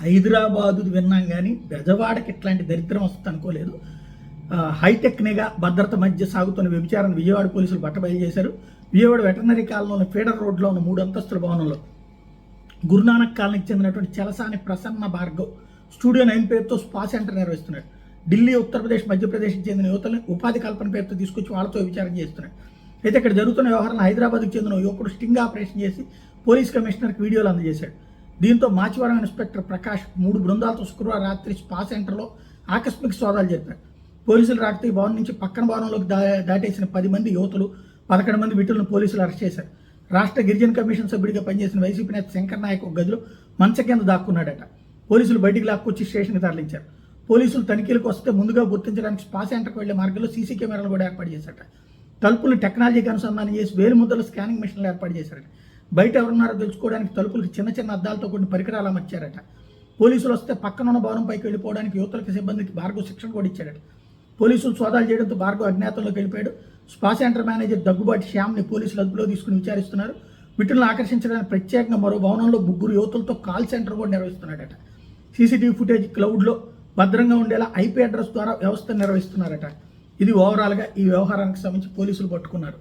హైదరాబాదు విన్నాం కానీ బెజవాడకి ఇట్లాంటి దరిద్రం వస్తుంది అనుకోలేదు. హైటెక్ నిఘా భద్రత మధ్య సాగుతున్న వ్యభిచారాన్ని విజయవాడ పోలీసులు బట్టబయలు చేశారు. విజయవాడ వెటర్నరీ కాలనీలోని ఫీడర్ రోడ్లో ఉన్న 3 అంతస్తుల భవనంలో గురునానక్ కాలనీకి చెందినటువంటి చలసాని ప్రసన్న భార్గవ్ స్టూడియో 9 పేరుతో స్పా సెంటర్ నిర్వహిస్తున్నాడు. ఢిల్లీ, ఉత్తరప్రదేశ్, మధ్యప్రదేశ్కి చెందిన యువతల్ని ఉపాధి కల్పన పేరుతో తీసుకొచ్చి వాళ్ళతో విచారణ చేస్తున్నాడు. అయితే ఇక్కడ జరుగుతున్న వ్యవహారంలో హైదరాబాద్కి చెందిన యువకుడు స్టింగ్ ఆపరేషన్ చేసి పోలీస్ కమిషనర్కి వీడియోలు అందజేశాడు. దీంతో మాచివరం ఇన్స్పెక్టర్ ప్రకాష్ 3 బృందాలతో శుక్రవారం రాత్రి స్పా సెంటర్లో ఆకస్మిక సోదాలు జరిపారు. పోలీసులు రాకపోతే ఈ భవనం నుంచి పక్కన భవనంలోకి దాటేసిన 10 మంది యువతులు, 11 మంది విటులను పోలీసులు అరెస్ట్ చేశారు. రాష్ట్ర గిరిజన కమిషన్ సభ్యుడిగా పనిచేసిన వైసీపీ నేత శంకర్ నాయక్ ఒక గదిలో మంచం కింద దాక్కున్నాడట. పోలీసులు బయటికి లాక్కొచ్చి స్టేషన్కి తరలించారు. పోలీసులు తనిఖీలకు వస్తే ముందుగా గుర్తించడానికి స్పా సెంటర్కి వెళ్లే మార్గంలో సీసీ కెమెరాలు కూడా ఏర్పాటు చేశారట. తలుపులను టెక్నాలజీకి అనుసంధానం చేసి వేలు ముద్దల స్కానింగ్ మిషన్లు ఏర్పాటు చేశారట. బయట ఎవరున్నారో తెలుసుకోవడానికి తలుపులకు చిన్న చిన్న అద్దాలతో కొన్ని పరికరాలు అమర్చారట. పోలీసులు వస్తే పక్కనున్న భవనంపైకి వెళ్ళిపోవడానికి యువతలకు సిబ్బందికి భార్గవ్ శిక్షణ కూడా ఇచ్చాడట. పోలీసులు సోదాలు చేయడంతో భార్గవ్ అజ్ఞాతంలోకి వెళ్ళిపోయాడు. స్పా సెంటర్ మేనేజర్ దగ్గుబాటి శ్యామ్ని పోలీసులు అదుపులో తీసుకుని విచారిస్తున్నారు. వీటిని ఆకర్షించడానికి ప్రత్యేకంగా మరో భవనంలో 3 యువతులతో కాల్ సెంటర్ కూడా నిర్వహిస్తున్నాడట. సీసీటీవీ ఫుటేజ్ క్లౌడ్లో భద్రంగా ఉండేలా ఐపీ అడ్రస్ ద్వారా వ్యవస్థ నిర్వహిస్తున్నారట. ఇది ఓవరాల్గా ఈ వ్యవహారానికి సంబంధించి పోలీసులు పట్టుకున్నారు.